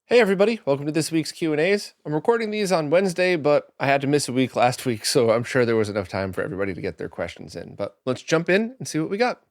Hey everybody, welcome to this week's Q&As. I'm recording these on Wednesday, but I had to miss a week last week, so I'm sure there was enough time for everybody to get their questions in. But let's jump in and see what we got.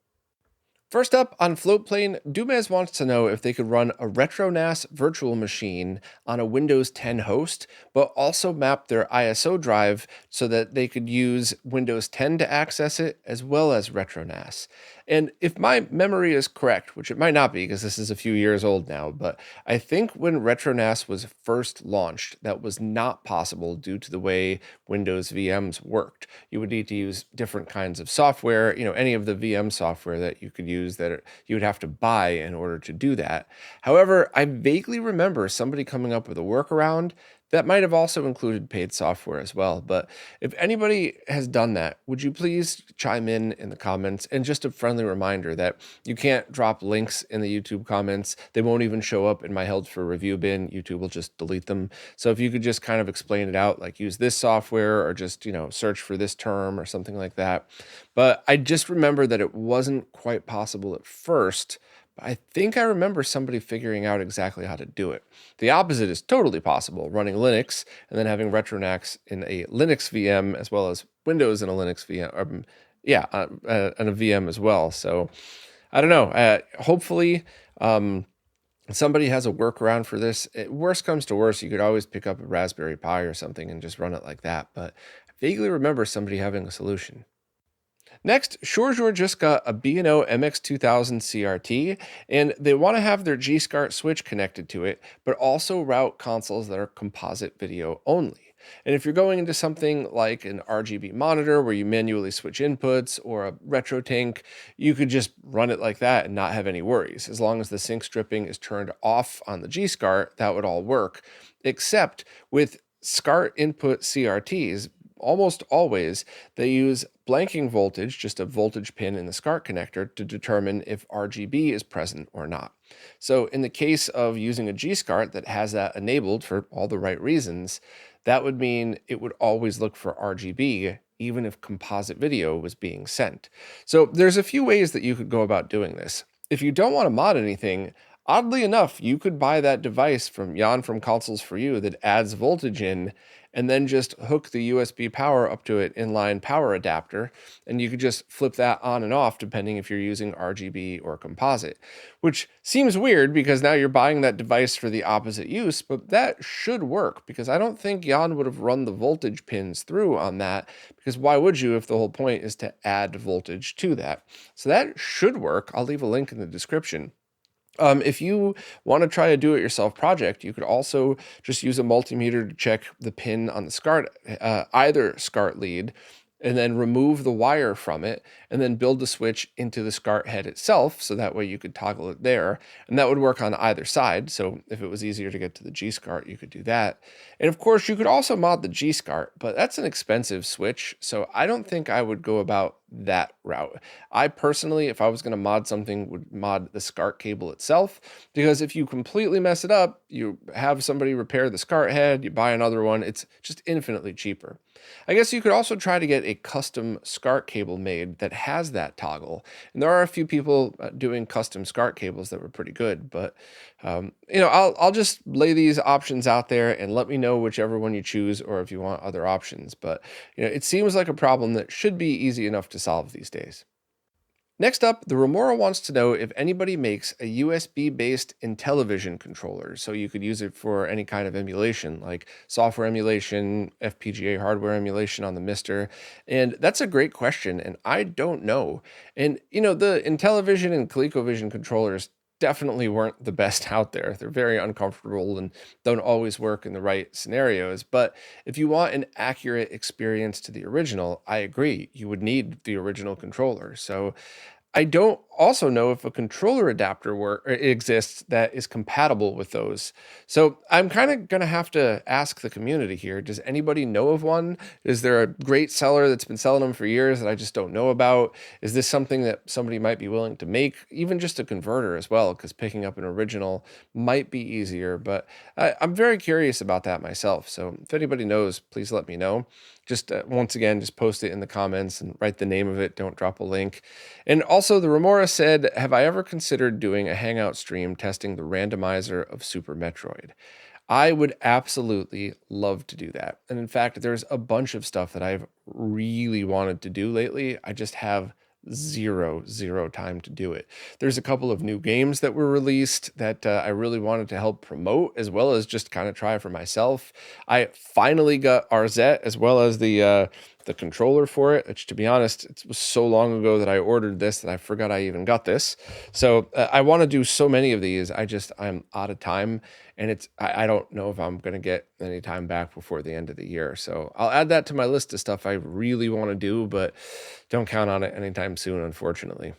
First up, on Floatplane, Dumez wants to know if they could run a RetroNAS virtual machine on a Windows 10 host, but also map their ISO drive so that they could use Windows 10 to access it as well as RetroNAS. And if my memory is correct, which it might not be because this is a few years old now, but I think when RetroNAS was first launched, that was not possible due to the way Windows VMs worked. You would need to use different kinds of software, any of the VM software that you could use that you would have to buy in order to do that. However, I vaguely remember somebody coming up with a workaround that might have also included paid software as well. But if anybody has done that, would you please chime in the comments? And just a friendly reminder that you can't drop links in the YouTube comments. They won't even show up in my held for review bin. YouTube will just delete them. So if you could just kind of explain it out, like use this software or just, search for this term or something like that. But I just remember that it wasn't quite possible at first. I think I remember somebody figuring out exactly how to do it. The opposite is totally possible, running Linux and then having RetroNAS in a Linux VM as well as Windows in a Linux VM, and a VM as well. So I don't know. Hopefully somebody has a workaround for this. Worst comes to worst, you could always pick up a Raspberry Pi or something and just run it like that. But I vaguely remember somebody having a solution. Next, Shorejor just got a B&O MX2000 CRT, and they want to have their G-SCART switch connected to it, but also route consoles that are composite video only. And if you're going into something like an RGB monitor where you manually switch inputs or a RetroTank, you could just run it like that and not have any worries. As long as the sync stripping is turned off on the G-SCART, that would all work, except with SCART input CRTs, almost always they use blanking voltage, just a voltage pin in the SCART connector, to determine if RGB is present or not. So in the case of using a G-SCART that has that enabled for all the right reasons, that would mean it would always look for RGB even if composite video was being sent. So there's a few ways that you could go about doing this. If you don't want to mod anything, oddly enough, you could buy that device from Jan from Consoles for You that adds voltage in, and then just hook the USB power up to an inline power adapter, and you could just flip that on and off depending if you're using RGB or composite, which seems weird because now you're buying that device for the opposite use, but that should work because I don't think Jan would have run the voltage pins through on that, because why would you if the whole point is to add voltage to that? So that should work. I'll leave a link in the description. If you want to try a do-it-yourself project, you could also just use a multimeter to check the pin on the SCART, either SCART lead, and then remove the wire from it, and then build the switch into the SCART head itself, so that way you could toggle it there, and that would work on either side. So if it was easier to get to the G-SCART, you could do that. And of course, you could also mod the G-SCART, but that's an expensive switch, so I don't think I would go about that route. I personally, if I was going to mod something, would mod the SCART cable itself, because if you completely mess it up, you have somebody repair the SCART head, you buy another one, it's just infinitely cheaper. I guess you could also try to get a custom SCART cable made that has that toggle. And there are a few people doing custom SCART cables that were pretty good, but I'll just lay these options out there and let me know whichever one you choose, or if you want other options. But it seems like a problem that should be easy enough to solve these days. Next up, the Remora wants to know if anybody makes a USB-based Intellivision controller, so you could use it for any kind of emulation, like software emulation, FPGA hardware emulation on the Mister. And that's a great question, and I don't know. And, the Intellivision and ColecoVision controllers definitely weren't the best out there. They're very uncomfortable and don't always work in the right scenarios. But if you want an accurate experience to the original, I agree, you would need the original controller. So I don't also know if a controller adapter exists that is compatible with those. So I'm kind of going to have to ask the community here. Does anybody know of one? Is there a great seller that's been selling them for years that I just don't know about? Is this something that somebody might be willing to make? Even just a converter as well, because picking up an original might be easier. But I'm very curious about that myself. So if anybody knows, please let me know. Just once again, just post it in the comments and write the name of it. Don't drop a link. And also, Also, the Remora said, have I ever considered doing a Hangout stream testing the randomizer of Super Metroid? I would absolutely love to do that. And in fact, there's a bunch of stuff that I've really wanted to do lately. I just have zero time to do it. There's a couple of new games that were released that I really wanted to help promote, as well as just kind of try for myself. I finally got RZ as well as the controller for it, which, to be honest, it was so long ago that I ordered this that I forgot I even got this. So I want to do so many of these. I'm out of time, and I don't know if I'm going to get any time back before the end of the year. So I'll add that to my list of stuff I really want to do, but don't count on it anytime soon, unfortunately.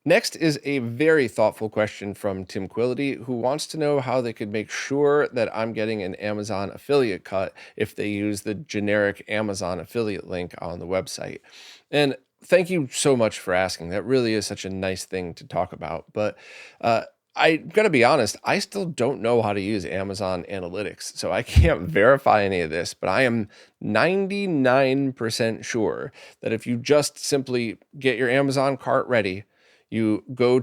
Next is a very thoughtful question from Tim Quillity, who wants to know how they could make sure that I'm getting an Amazon affiliate cut if they use the generic Amazon affiliate link on the website. And thank you so much for asking. That really is such a nice thing to talk about. But I'm going to be honest, I still don't know how to use Amazon Analytics, so I can't verify any of this, but I am 99% sure that if you just simply get your Amazon cart ready, you go,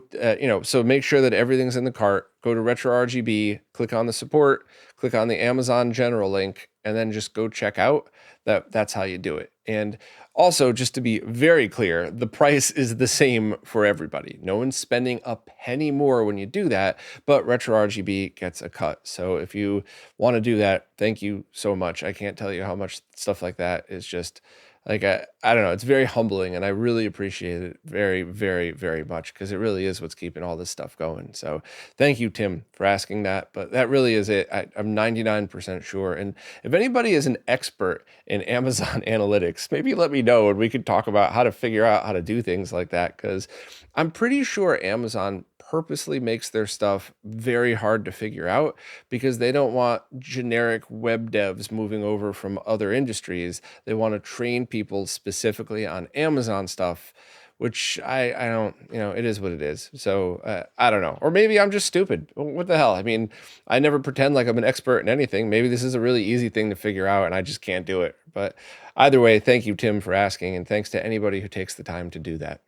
so make sure that everything's in the cart, go to RetroRGB, click on the support, click on the Amazon general link, and then just go check out. That's how you do it. And also, just to be very clear, the price is the same for everybody. No one's spending a penny more when you do that, but RetroRGB gets a cut. So if you want to do that, thank you so much. I can't tell you how much stuff like that is just like, I don't know, it's very humbling, and I really appreciate it very, very, very much, because it really is what's keeping all this stuff going. So thank you, Tim, for asking that. But that really is it. I'm 99% sure. And if anybody is an expert in Amazon Analytics, maybe let me know, and we could talk about how to figure out how to do things like that, because I'm pretty sure Amazon purposely makes their stuff very hard to figure out because they don't want generic web devs moving over from other industries. They want to train people specifically on Amazon stuff, which I don't, it is what it is. So I don't know. Or maybe I'm just stupid. What the hell? I mean, I never pretend like I'm an expert in anything. Maybe this is a really easy thing to figure out and I just can't do it. But either way, thank you, Tim, for asking. And thanks to anybody who takes the time to do that.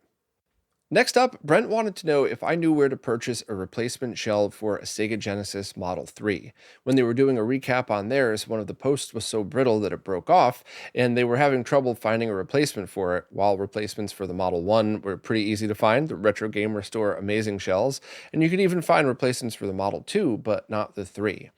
Next up, Brent wanted to know if I knew where to purchase a replacement shell for a Sega Genesis Model 3. When they were doing a recap on theirs, one of the posts was so brittle that it broke off, and they were having trouble finding a replacement for it, while replacements for the Model 1 were pretty easy to find. The Retro Gamer store amazing shells, and you could even find replacements for the Model 2, but not the 3.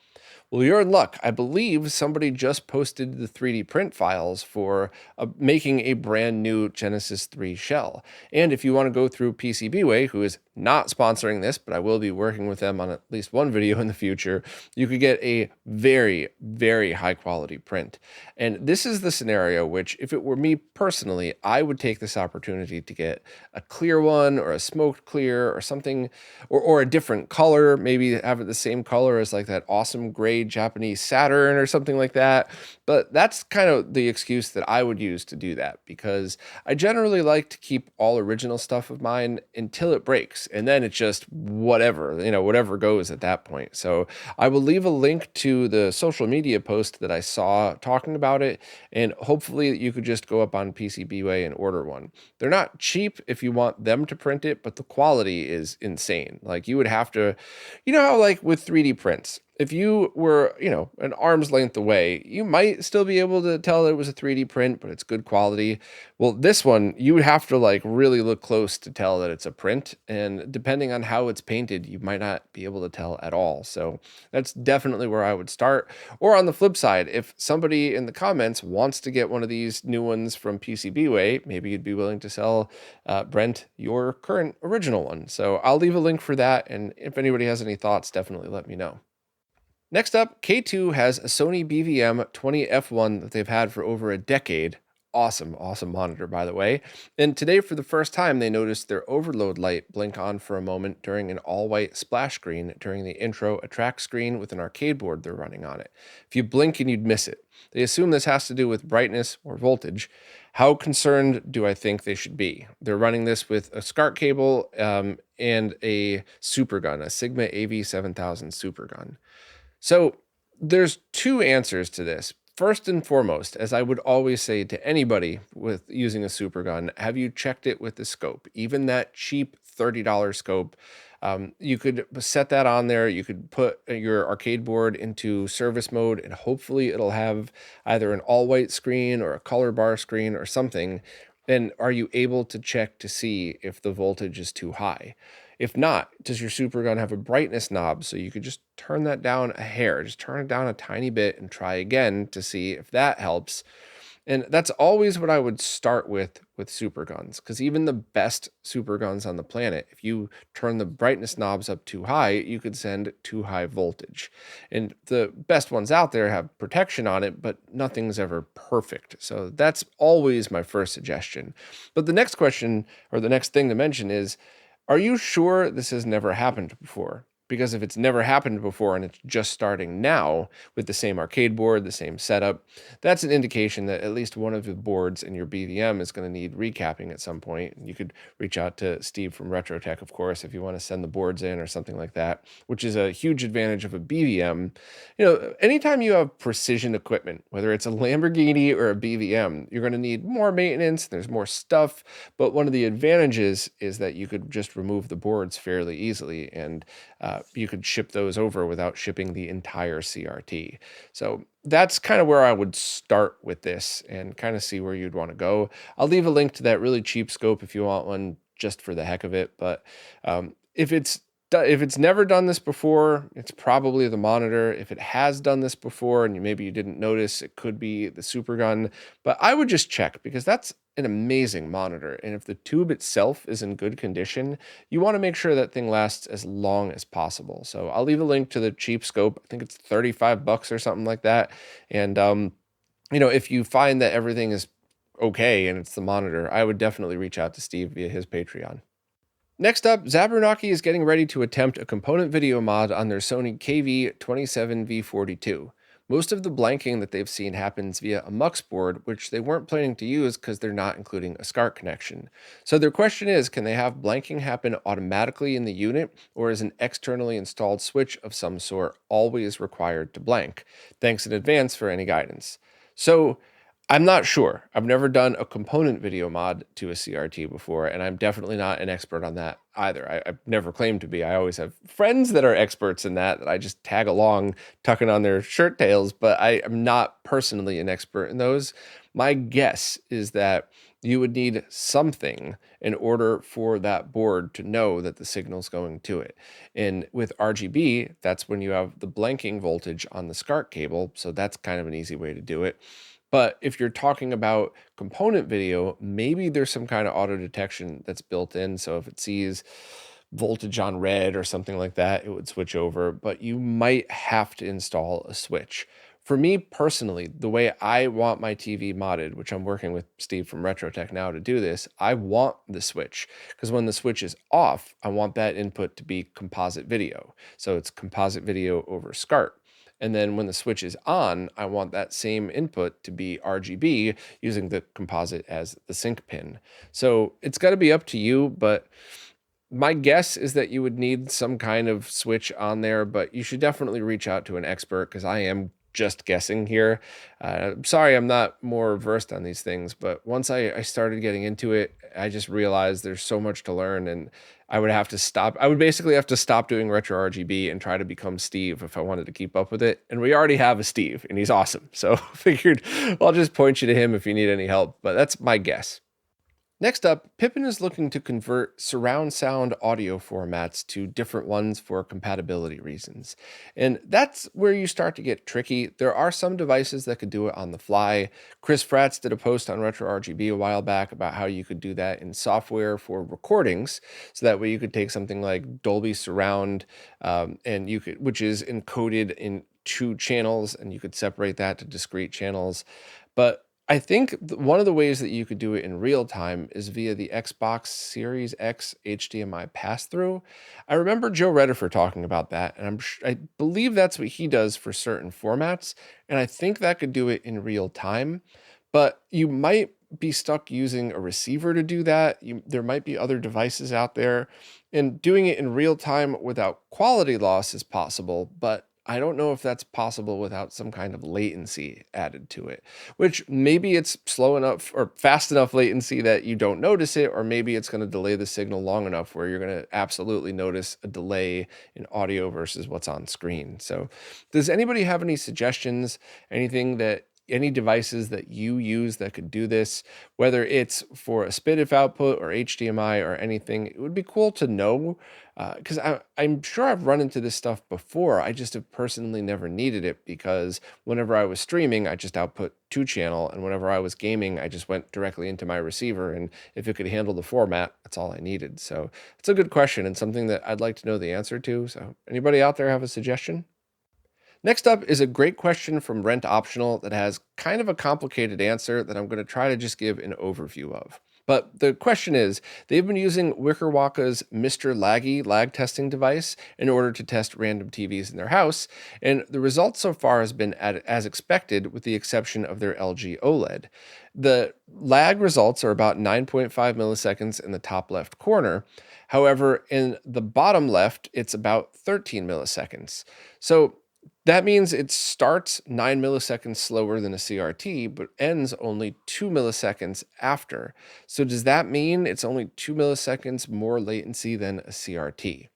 Well, you're in luck. I believe somebody just posted the 3D print files for making a brand new Genesis 3 shell. And if you want to go through PCBWay, who is not sponsoring this, but I will be working with them on at least one video in the future, you could get a very, very high quality print. And this is the scenario which, if it were me personally, I would take this opportunity to get a clear one or a smoked clear or something, or a different color, maybe have it the same color as like that awesome gray Japanese Saturn or something like that. But that's kind of the excuse that I would use to do that, because I generally like to keep all original stuff of mine until it breaks, and then it's just whatever, whatever goes at that point. So I will leave a link to the social media post that I saw talking about it, and hopefully you could just go up on PCBWay and order one. They're not cheap if you want them to print it, but the quality is insane. Like, you would have to, how like with 3D prints, if you were, an arm's length away, you might still be able to tell that it was a 3D print, but it's good quality. Well, this one, you would have to like really look close to tell that it's a print. And depending on how it's painted, you might not be able to tell at all. So that's definitely where I would start. Or on the flip side, if somebody in the comments wants to get one of these new ones from PCBWay, maybe you'd be willing to sell Brent your current original one. So I'll leave a link for that. And if anybody has any thoughts, definitely let me know. Next up, K2 has a Sony BVM 20F1 that they've had for over a decade. Awesome monitor, by the way. And today, for the first time, they noticed their overload light blink on for a moment during an all-white splash screen during the intro attract screen with an arcade board they're running on it. If you blink and you'd miss it. They assume this has to do with brightness or voltage. How concerned do I think they should be? They're running this with a SCART cable and a supergun, a Sigma AV7000 supergun. So there's two answers to this. First and foremost, as I would always say to anybody with using a supergun, have you checked it with the scope? Even that cheap $30 scope, you could set that on there. You could put your arcade board into service mode, and hopefully it'll have either an all white screen or a color bar screen or something. And are you able to check to see if the voltage is too high? If not, does your supergun have a brightness knob so you could just turn that down a hair, just turn it down a tiny bit and try again to see if that helps? And that's always what I would start with superguns, because even the best superguns on the planet, if you turn the brightness knobs up too high, you could send too high voltage. And the best ones out there have protection on it, but nothing's ever perfect. So that's always my first suggestion. But the next question, or the next thing to mention is, are you sure this has never happened before? Because if it's never happened before and it's just starting now with the same arcade board, the same setup, that's an indication that at least one of the boards in your BVM is going to need recapping at some point. You could reach out to Steve from RetroTech, of course, if you want to send the boards in or something like that, which is a huge advantage of a BVM. You know, anytime you have precision equipment, whether it's a Lamborghini or a BVM, you're going to need more maintenance. There's more stuff. But one of the advantages is that you could just remove the boards fairly easily, and you could ship those over without shipping the entire CRT. So that's kind of where I would start with this and kind of see where you'd want to go. I'll leave a link to that really cheap scope if you want one just for the heck of it. But if it's never done this before, it's probably the monitor. If it has done this before and maybe you didn't notice, it could be the supergun. But I would just check, because that's an amazing monitor. And if the tube itself is in good condition, you want to make sure that thing lasts as long as possible. So I'll leave a link to the cheap scope. I think it's $35 or something like that. And, if you find that everything is okay and it's the monitor, I would definitely reach out to Steve via his Patreon. Next up, Zabernaki is getting ready to attempt a component video mod on their Sony KV27V42. Most of the blanking that they've seen happens via a MUX board, which they weren't planning to use because they're not including a SCART connection. So their question is, can they have blanking happen automatically in the unit, or is an externally installed switch of some sort always required to blank? Thanks in advance for any guidance. So I'm not sure. I've never done a component video mod to a CRT before, and I'm definitely not an expert on that either. I've never claimed to be. I always have friends that are experts in that I just tag along, tucking on their shirt tails, but I am not personally an expert in those. My guess is that you would need something in order for that board to know that the signal's going to it. And with RGB, that's when you have the blanking voltage on the SCART cable, so that's kind of an easy way to do it. But if you're talking about component video, maybe there's some kind of auto detection that's built in. So if it sees voltage on red or something like that, it would switch over, but you might have to install a switch. For me personally, the way I want my TV modded, which I'm working with Steve from RetroTech now to do this, I want the switch, because when the switch is off, I want that input to be composite video. So it's composite video over SCART. And then when the switch is on, I want that same input to be RGB using the composite as the sync pin. So it's got to be up to you, but my guess is that you would need some kind of switch on there, but you should definitely reach out to an expert, because I am just guessing here. Sorry, I'm not more versed on these things, but once I started getting into it, I just realized there's so much to learn, and I would have to stop. I would basically have to stop doing RetroRGB and try to become Steve if I wanted to keep up with it. And we already have a Steve, and he's awesome. So figured I'll just point you to him if you need any help, but that's my guess. Next up, Pippin is looking to convert surround sound audio formats to different ones for compatibility reasons. And that's where you start to get tricky. There are some devices that could do it on the fly. Chris Fratz did a post on RetroRGB a while back about how you could do that in software for recordings. So that way you could take something like Dolby Surround, and you could, which is encoded in 2 channels, and you could separate that to discrete channels. But I think one of the ways that you could do it in real time is via the Xbox Series X HDMI pass-through. I remember Joe Redifer talking about that, and I believe that's what he does for certain formats, and I think that could do it in real time, but you might be stuck using a receiver to do that. There might be other devices out there, and doing it in real time without quality loss is possible, but I don't know if that's possible without some kind of latency added to it, which maybe it's slow enough or fast enough latency that you don't notice it, or maybe it's going to delay the signal long enough where you're going to absolutely notice a delay in audio versus what's on screen. So does anybody have any suggestions, any devices that you use that could do this, whether it's for a SPDIF output or HDMI or anything? It would be cool to know, because I'm sure I've run into this stuff before. I just have personally never needed it, because whenever I was streaming, I just output 2-channel, and whenever I was gaming, I just went directly into my receiver, and if it could handle the format, that's all I needed. So it's a good question and something that I'd like to know the answer to. So anybody out there have a suggestion? Next up is a great question from Rent Optional that has kind of a complicated answer that I'm going to try to just give an overview of. But the question is, they've been using Wickerwaka's Mr. Laggy lag testing device in order to test random TVs in their house, and the results so far has been as expected, with the exception of their LG OLED. The lag results are about 9.5 milliseconds in the top left corner. However, in the bottom left, it's about 13 milliseconds. So that means it starts 9 milliseconds slower than a CRT, but ends only 2 milliseconds after. So does that mean it's only 2 milliseconds more latency than a CRT?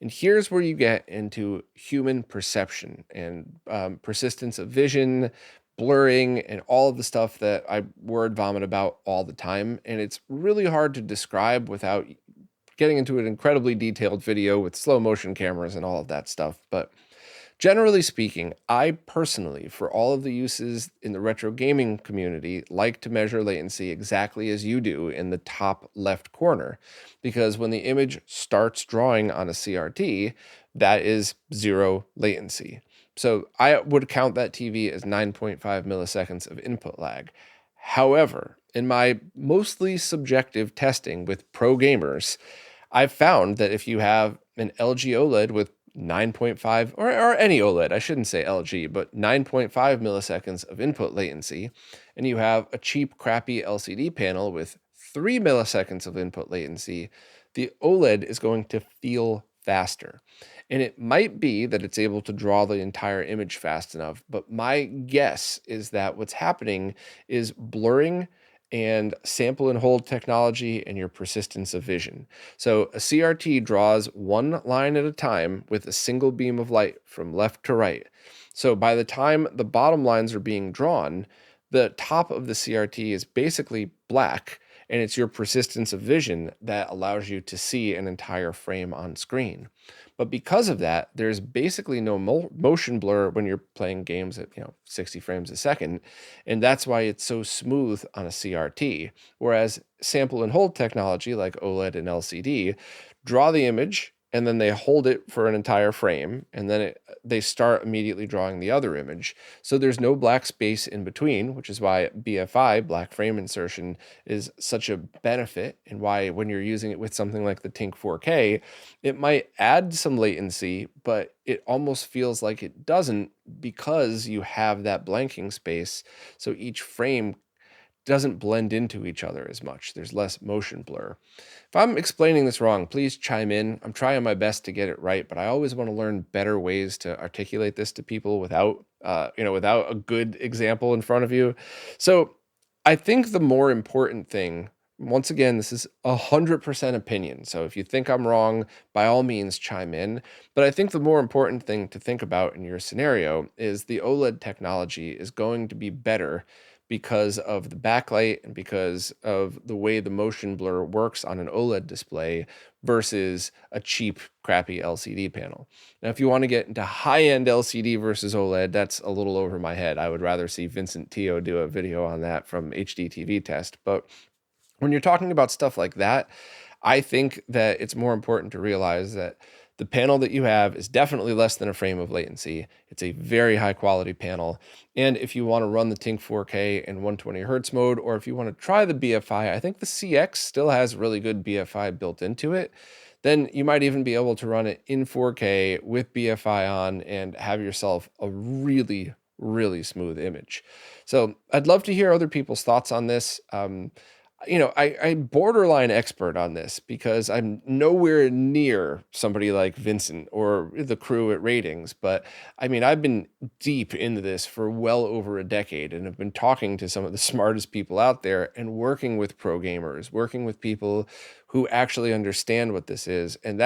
And here's where you get into human perception and persistence of vision, blurring, and all of the stuff that I word vomit about all the time. And it's really hard to describe without getting into an incredibly detailed video with slow motion cameras and all of that stuff. But generally speaking, I personally, for all of the uses in the retro gaming community, like to measure latency exactly as you do in the top left corner, because when the image starts drawing on a CRT, that is 0 latency. So I would count that TV as 9.5 milliseconds of input lag. However, in my mostly subjective testing with pro gamers, I've found that if you have an LG OLED with 9.5, or any OLED, I shouldn't say LG, but 9.5 milliseconds of input latency, and you have a cheap, crappy LCD panel with 3 milliseconds of input latency, the OLED is going to feel faster. And it might be that it's able to draw the entire image fast enough, but my guess is that what's happening is blurring and sample and hold technology and your persistence of vision. So a CRT draws one line at a time with a single beam of light from left to right. So by the time the bottom lines are being drawn, the top of the CRT is basically black, and it's your persistence of vision that allows you to see an entire frame on screen. But because of that, there's basically no motion blur when you're playing games at 60 frames a second, and that's why it's so smooth on a CRT. Whereas sample and hold technology like OLED and LCD draw the image, and then they hold it for an entire frame, and then they start immediately drawing the other image. So there's no black space in between, which is why BFI, black frame insertion, is such a benefit, and why when you're using it with something like the Tink 4K, it might add some latency, but it almost feels like it doesn't, because you have that blanking space. So each frame doesn't blend into each other as much. There's less motion blur. If I'm explaining this wrong, please chime in. I'm trying my best to get it right, but I always want to learn better ways to articulate this to people without a good example in front of you. So I think the more important thing, once again, this is 100% opinion. So if you think I'm wrong, by all means chime in. But I think the more important thing to think about in your scenario is the OLED technology is going to be better because of the backlight and because of the way the motion blur works on an OLED display versus a cheap, crappy LCD panel. Now, if you want to get into high-end LCD versus OLED, that's a little over my head. I would rather see Vincent Teo do a video on that from HDTV Test. But when you're talking about stuff like that, I think that it's more important to realize that the panel that you have is definitely less than a frame of latency. It's a very high quality panel. And if you want to run the Tink 4K in 120 Hertz mode, or if you want to try the BFI, I think the CX still has really good BFI built into it. Then you might even be able to run it in 4K with BFI on and have yourself a really, really smooth image. So I'd love to hear other people's thoughts on this. I'm borderline expert on this because I'm nowhere near somebody like Vincent or the crew at Ratings. But I mean, I've been deep into this for well over a decade and have been talking to some of the smartest people out there and working with pro gamers, working with people who actually understand what this is. And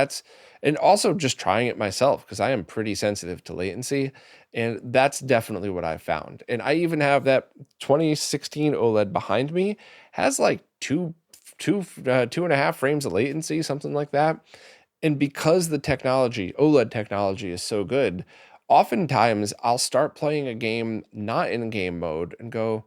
also just trying it myself because I am pretty sensitive to latency. And that's definitely what I found. And I even have that 2016 OLED behind me has like 2.5 frames of latency, something like that. And because the technology, OLED technology, is so good, oftentimes I'll start playing a game not in game mode and go,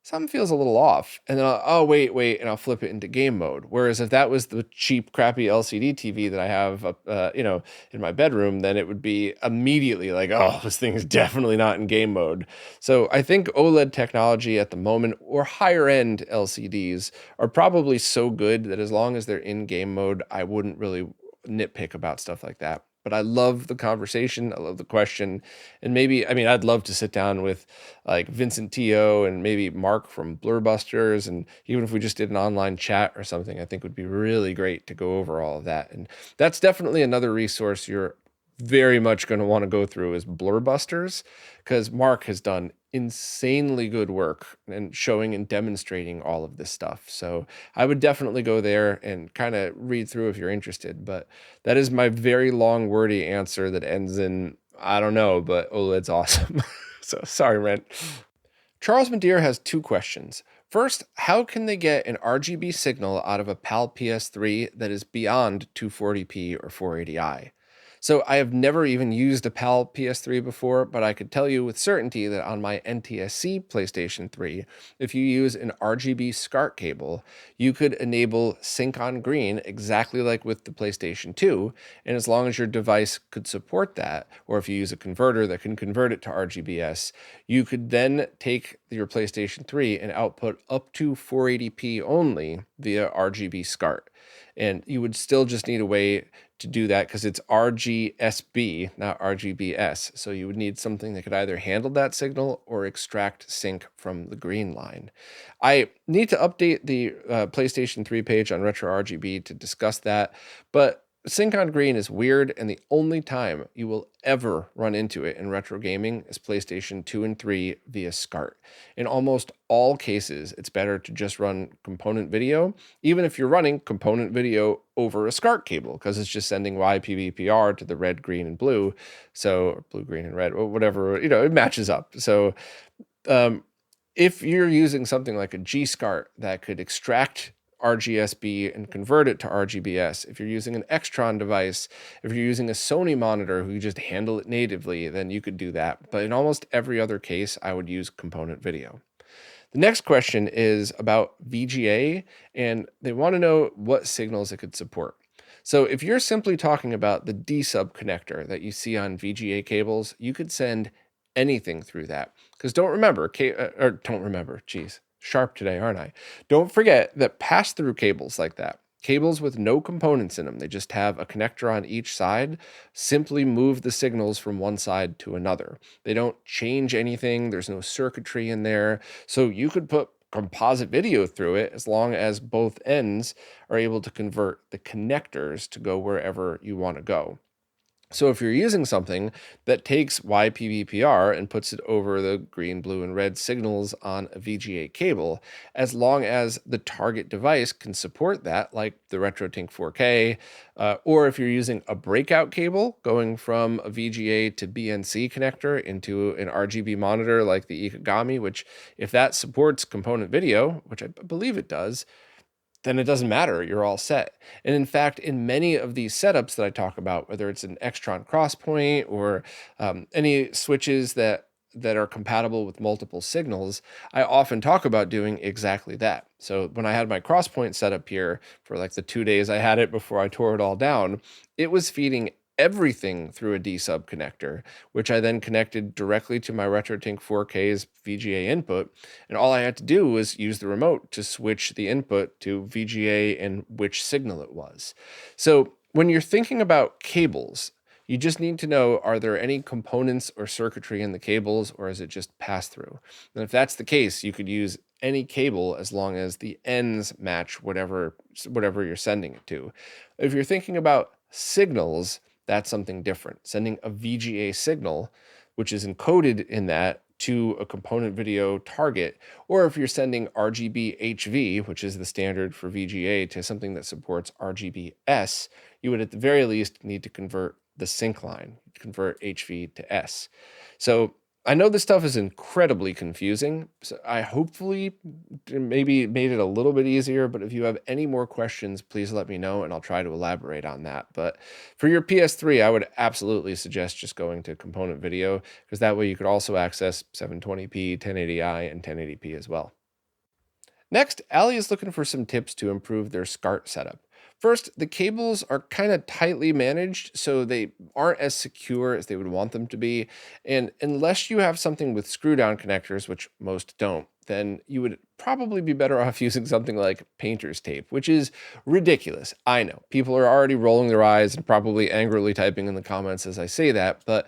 something feels a little off. And then oh, wait, and I'll flip it into game mode. Whereas if that was the cheap, crappy LCD TV that I have up, in my bedroom, then it would be immediately like, oh, this thing is definitely not in game mode. So I think OLED technology at the moment, or higher end LCDs, are probably so good that as long as they're in game mode, I wouldn't really nitpick about stuff like that. But I love the conversation. I love the question. And maybe, I mean, I'd love to sit down with like Vincent T.O. and maybe Mark from Blurbusters. And even if we just did an online chat or something, I think would be really great to go over all of that. And that's definitely another resource you're very much going to want to go through is Blurbusters, because Mark has done insanely good work and showing and demonstrating all of this stuff. So I would definitely go there and kind of read through if you're interested. But that is my very long, wordy answer that ends in, I don't know, but OLED's awesome. So sorry, Rent. Charles Madeir has two questions. First, how can they get an RGB signal out of a PAL PS3 that is beyond 240p or 480i? So I have never even used a PAL PS3 before, but I could tell you with certainty that on my NTSC PlayStation 3, if you use an RGB SCART cable, you could enable sync on green exactly like with the PlayStation 2, and as long as your device could support that, or if you use a converter that can convert it to RGBS, you could then take your PlayStation 3 and output up to 480p only via RGB SCART. And you would still just need a way to do that because it's RGSB, not RGBS. So you would need something that could either handle that signal or extract sync from the green line. I need to update the PlayStation 3 page on RetroRGB to discuss that, but sync on green is weird, and the only time you will ever run into it in retro gaming is PlayStation 2 and 3 via SCART. In almost all cases, it's better to just run component video, even if you're running component video over a SCART cable, because it's just sending YPbPr to the red, green, and blue. So blue, green, and red, or whatever, it matches up. So if you're using something like a G-SCART that could extract RGSB and convert it to RGBS, if you're using an Extron device, if you're using a Sony monitor who just handle it natively, then you could do that. But in almost every other case, I would use component video. The next question is about VGA, and they want to know what signals it could support. So if you're simply talking about the D-sub connector that you see on VGA cables, you could send anything through that. Because don't remember, geez, sharp today, aren't I? Don't forget that pass-through cables like that, cables with no components in them, they just have a connector on each side, simply move the signals from one side to another. They don't change anything, there's no circuitry in there. So you could put composite video through it as long as both ends are able to convert the connectors to go wherever you want to go. So if you're using something that takes YPbPr and puts it over the green, blue, and red signals on a VGA cable, as long as the target device can support that, like the RetroTink 4K, or if you're using a breakout cable going from a VGA to BNC connector into an RGB monitor like the Ikegami, which if that supports component video, which I believe it does, then it doesn't matter, you're all set. And in fact, in many of these setups that I talk about, whether it's an Extron crosspoint or any switches that are compatible with multiple signals, I often talk about doing exactly that. So when I had my crosspoint set up here for like the 2 days I had it before I tore it all down, it was feeding everything through a D-sub connector, which I then connected directly to my RetroTink 4K's VGA input. And all I had to do was use the remote to switch the input to VGA and which signal it was. So when you're thinking about cables, you just need to know, are there any components or circuitry in the cables, or is it just pass through? And if that's the case, you could use any cable as long as the ends match whatever you're sending it to. If you're thinking about signals, that's something different. Sending a VGA signal, which is encoded in that, to a component video target, or if you're sending RGB HV, which is the standard for VGA, to something that supports RGBS, you would at the very least need to convert the sync line, convert HV to S. So I know this stuff is incredibly confusing, so I hopefully maybe made it a little bit easier, but if you have any more questions, please let me know and I'll try to elaborate on that. But for your PS3, I would absolutely suggest just going to component video, because that way you could also access 720p, 1080i, and 1080p as well. Next, Ali is looking for some tips to improve their SCART setup. First, the cables are kind of tightly managed, so they aren't as secure as they would want them to be. And unless you have something with screw down connectors, which most don't, then you would probably be better off using something like painter's tape, which is ridiculous. I know people are already rolling their eyes and probably angrily typing in the comments as I say that, but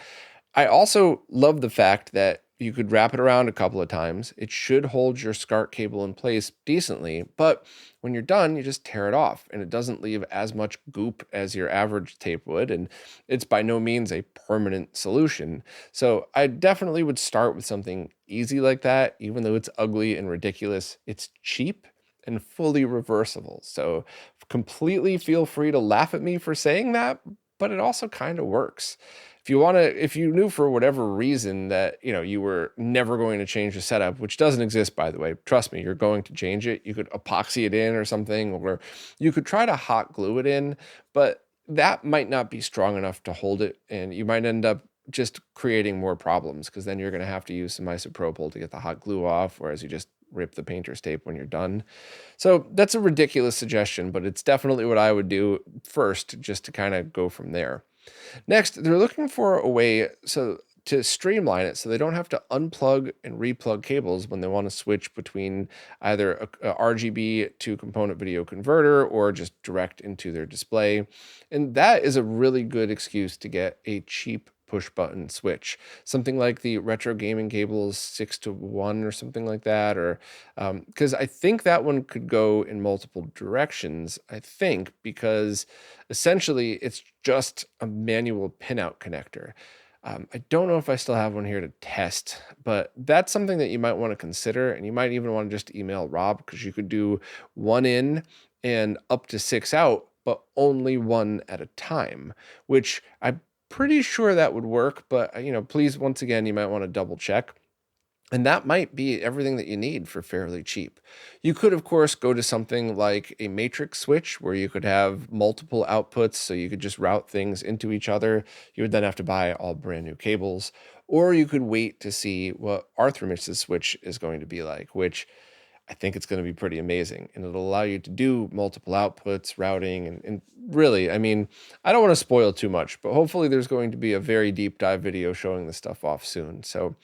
I also love the fact that you could wrap it around a couple of times. It should hold your SCART cable in place decently, but when you're done, you just tear it off and it doesn't leave as much goop as your average tape would. And it's by no means a permanent solution. So I definitely would start with something easy like that. Even though it's ugly and ridiculous, it's cheap and fully reversible. So completely feel free to laugh at me for saying that, but it also kind of works. If you knew for whatever reason that, you were never going to change the setup, which doesn't exist, by the way, trust me, you're going to change it. You could epoxy it in or something, or you could try to hot glue it in, but that might not be strong enough to hold it. And you might end up just creating more problems, because then you're going to have to use some isopropyl to get the hot glue off, whereas you just rip the painter's tape when you're done. So that's a ridiculous suggestion, but it's definitely what I would do first, just to kind of go from there. Next, they're looking for a way to streamline it so they don't have to unplug and replug cables when they want to switch between either a RGB to component video converter or just direct into their display. And that is a really good excuse to get a cheap push button switch, something like the retro gaming cables 6-to-1 or something like that, or because I think that one could go in multiple directions, because essentially it's just a manual pinout connector. I don't know if I still have one here to test, but that's something that you might want to consider, and you might even want to just email Rob, because you could do 1 in and up to 6 out, but only 1 at a time, which I'm pretty sure that would work, but please, once again, you might want to double check. And that might be everything that you need for fairly cheap. You could, of course, go to something like a matrix switch, where you could have multiple outputs, so you could just route things into each other. You would then have to buy all brand new cables. Or you could wait to see what Arthurmix's switch is going to be like, which I think it's going to be pretty amazing, and it'll allow you to do multiple outputs, routing, and really, I don't want to spoil too much, but hopefully there's going to be a very deep dive video showing this stuff off soon. So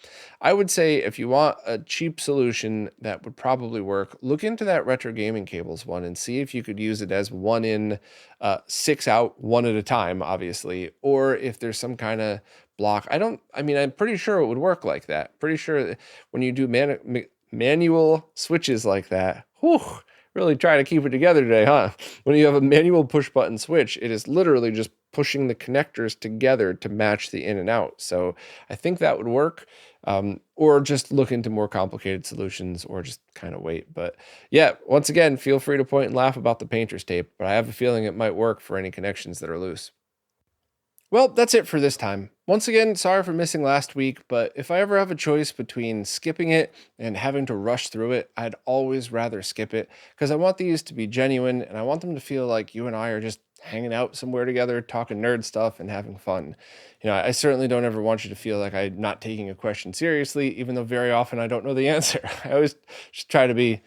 I would say if you want a cheap solution that would probably work, look into that retro gaming cables one and see if you could use it as 1 in, 6 out, 1 at a time, obviously, or if there's some kind of block. I'm pretty sure it would work like that. Pretty sure when you do manual switches like that, really try to keep it together today, huh? When you have a manual push button switch, it is literally just pushing the connectors together to match the in and out. So I think that would work, or just look into more complicated solutions, or just kind of wait. But yeah, once again, feel free to point and laugh about the painter's tape, but I have a feeling it might work for any connections that are loose. Well, that's it for this time. Once again, sorry for missing last week, but if I ever have a choice between skipping it and having to rush through it, I'd always rather skip it, because I want these to be genuine, and I want them to feel like you and I are just hanging out somewhere together, talking nerd stuff and having fun. I certainly don't ever want you to feel like I'm not taking a question seriously, even though very often I don't know the answer. I always just try to be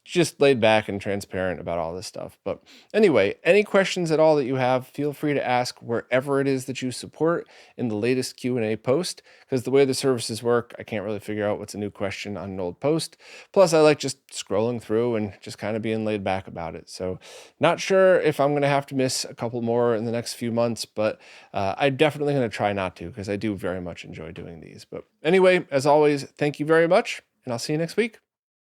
just laid back and transparent about all this stuff. But anyway, any questions at all that you have, feel free to ask wherever it is that you support in the latest Q&A post, because the way the services work, I can't really figure out what's a new question on an old post. Plus, I like just scrolling through and just kind of being laid back about it. So not sure if I'm going to have to miss a couple more in the next few months, but I'm definitely going to try not to, because I do very much enjoy doing these. But anyway, as always, thank you very much, and I'll see you next week.